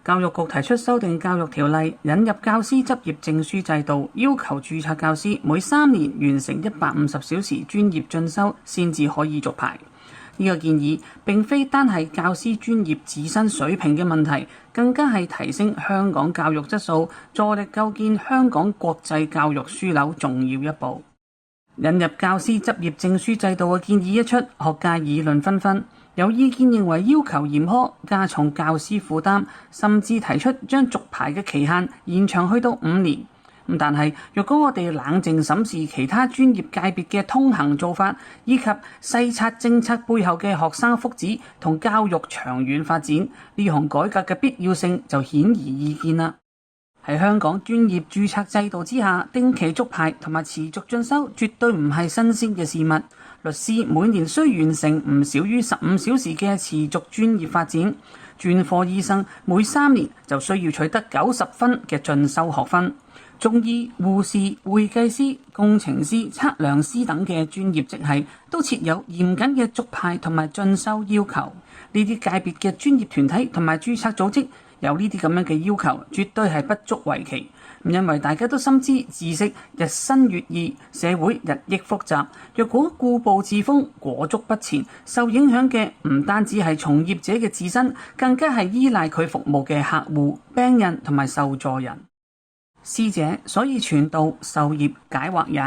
教育局提出修訂教育條例，引入教師執業證書制度，要求註冊教師每3年完成150小時專業進修先至可以續牌。呢個建議並非單係教師專業自身水平嘅問題，更加係提升香港教育質素、助力構建香港國際教育樞紐重要一步。引入教師執業證書制度嘅建議一出，學界議論紛紛。有意見認為要求嚴苛，加重教師負擔，甚至提出將續牌嘅期限延長去到5年。但係若果我哋冷靜審視其他專業界別嘅通行做法，以及細察政策背後嘅學生福祉同教育長遠發展，呢項改革嘅必要性就顯而易見啦。喺香港專業註冊制度之下，定期續牌同埋持續進修絕對唔係新鮮嘅事物。律師每年需完成唔少於15小時嘅持續專業發展，專科醫生每3年就需要取得90分嘅進修學分，中醫、護士、會計師、工程師、測量師等嘅專業職系都設有嚴謹嘅續牌同埋進修要求。呢啲界別嘅專業團體同埋註冊組織有呢啲咁樣嘅要求，絕對係不足為奇。因為大家都深知知識日新月異，社會日益複雜。若果固步自封、裹足不前，受影響嘅唔單止係從業者嘅自身，更加係依賴佢服務嘅客戶、病人同埋受助人。師者，所以傳道授業解惑也。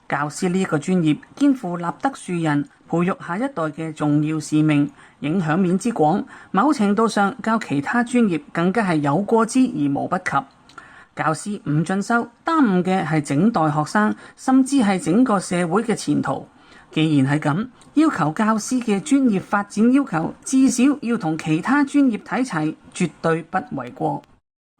教師呢一個專業肩負立德樹人、培育下一代嘅重要使命，影響面之廣，某程度上較其他專業更加係有過之而無不及。教師唔進修，耽誤嘅係整代學生，甚至係整個社會嘅前途。既然係咁，要求教師嘅專業發展要求，至少要同其他專業睇齊，絕對不為過。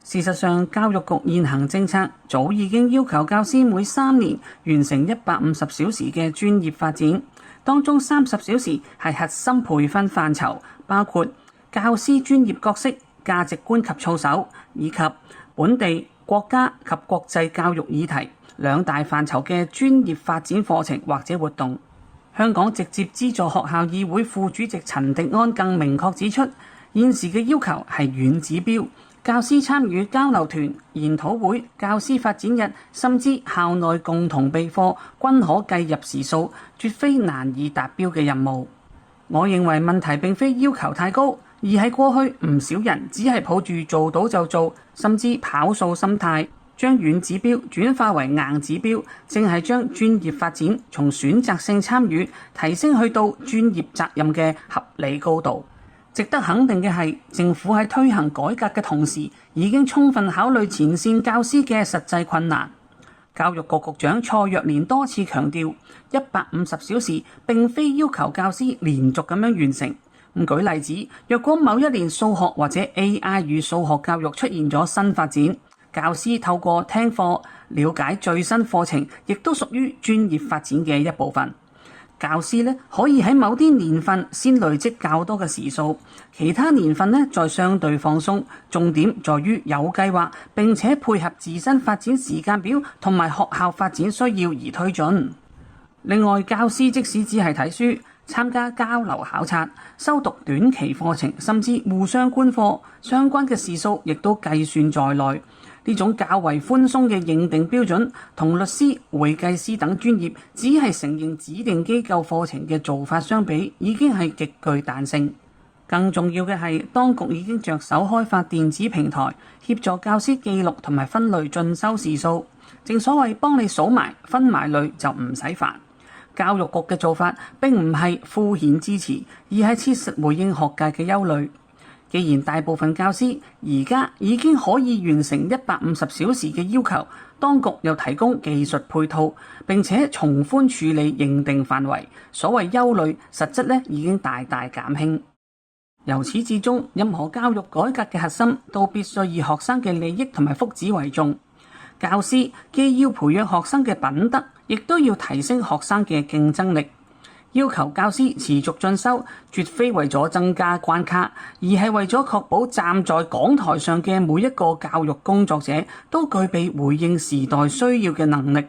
事實上，教育局現行政策早已經要求教師每3年完成150小時嘅專業發展，當中30小時係核心培訓範疇，包括教師專業角色、價值觀及操守，以及本地、國家及國際教育議題2大範疇嘅專業發展課程或者活動。香港直接資助學校議會副主席陳迪安更明確指出，現時嘅要求係軟指標，教師參與交流團、研討會、教師發展日，甚至校內共同備課，均可計入時數，絕非難以達標嘅任務。我認為問題並非要求太高，而係過去唔少人只係抱住做到就做，甚至跑數心態，將軟指標轉化為硬指標，正係將專業發展從選擇性參與提升去到專業責任嘅合理高度。值得肯定嘅係，政府喺推行改革嘅同時，已經充分考慮前線教師嘅實際困難。教育局局長蔡若蓮多次強調，150小時並非要求教師連續咁樣完成。舉例子，若果某一年數學或者 AI 與數學教育出現咗新發展，教師透過聽課了解最新課程，亦都屬於專業發展嘅一部分。教師可以喺某啲年份先累積較多嘅時數，其他年份再相對放鬆。重點在於有計劃，並且配合自身發展時間表同埋學校發展需要而推進。另外，教師即使只係睇書、參加交流考察、修讀短期課程，甚至互相觀課，相關嘅時數亦都計算在內。呢種較為寬鬆嘅認定標準，同律師、會計師等專業只係承認指定機構課程嘅做法相比，已經係極具彈性。更重要嘅係，當局已經着手開發電子平台，協助教師記錄同埋分類進修時數。正所謂幫你數埋、分埋類就唔使煩。教育局嘅做法並唔係敷衍支持，而係切實回應學界嘅憂慮。既然大部分教師而家已經可以完成150小時嘅要求，當局又提供技術配套，並且從寬處理認定範圍，所謂憂慮實質已經大大減輕。由始至終，任何教育改革嘅核心都必須以學生嘅利益同埋福祉為重。教師既要培養學生嘅品德，亦都要提升學生嘅競爭力。要求教師持續進修，絕非為咗增加關卡，而係為咗確保站在講台上嘅每一個教育工作者都具備回應時代需要嘅能力。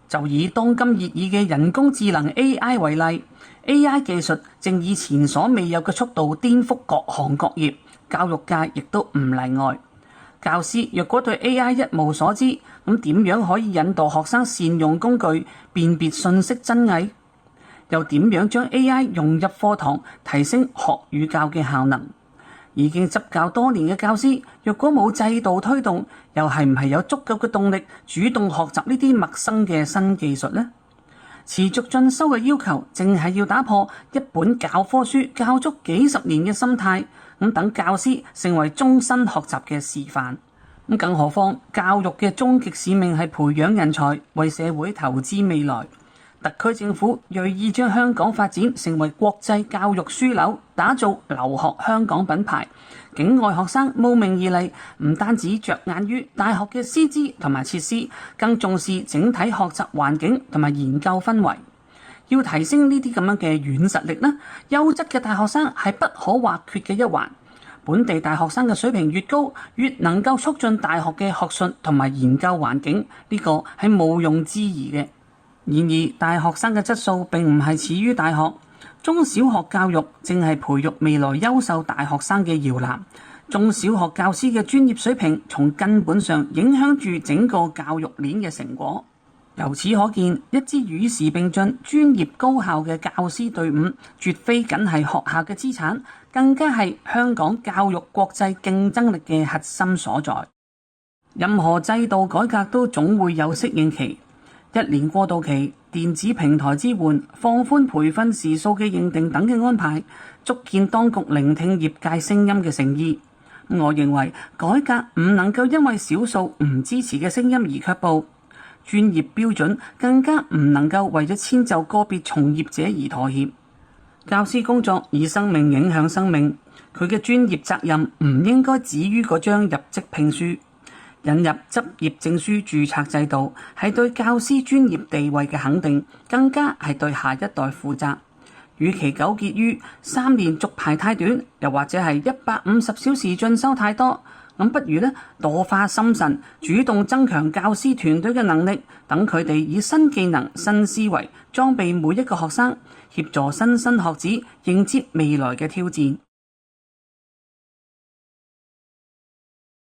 就以當今熱議嘅人工智能 AI 為例，AI 技術正以前所未有嘅速度顛覆各行各業。教育界亦都唔例外。教師若果對 AI 一無所知，咁點樣可以引導學生善用工具，辨別信息真偽？又點樣將 AI 融入課堂，提升學與教嘅效能？已經執教多年嘅教師，若果冇制度推動，又係唔係有足夠嘅動力主動學習呢啲陌生嘅新技術呢？持續進修嘅要求，淨係要打破一本教科書教足幾十年嘅心態，咁等教師成為終身學習嘅示範。咁更何況教育嘅終極使命係培養人才，為社會投資未來。特區政府銳意將香港發展成為國際教育樞紐，打造留學香港品牌。境外學生慕名而嚟，唔單止着眼於大學嘅師資同埋設施，更重視整體學習環境同埋研究氛圍。要提升呢啲咁樣嘅軟實力呢，優質嘅大學生係不可或缺嘅一環。本地大學生嘅水平越高，越能夠促進大學嘅學術同埋研究環境，呢個係毋庸置疑嘅。然而，大學生嘅質素並唔係始於大學，中小學教育正係培育未來優秀大學生嘅搖籃。中小學教師嘅專業水平，從根本上影響住整個教育鏈嘅成果。由此可見，一支與時並進、專業高效嘅教師隊伍，絕非僅係學校嘅資產，更加係香港教育國際競爭力嘅核心所在。任何制度改革都總會有適應期。1年過渡期、電子平台支援、放寬培訓時數嘅認定等嘅安排，足見當局聆聽業界聲音嘅誠意。我認為改革唔能夠因為少數唔支持嘅聲音而卻步，專業標準更加唔能夠為咗遷就個別從業者而妥協。教師工作以生命影響生命，佢嘅專業責任唔應該止於嗰張入職聘書。引入執業證書註冊制度，係對教師專業地位嘅肯定，更加係對下一代負責。與其糾結於3年續牌太短，又或者係150小時進修太多，咁不如多花心神，主動增強教師團隊嘅能力，等佢哋以新技能、新思維裝備每一個學生，協助莘莘學子迎接未來嘅挑戰。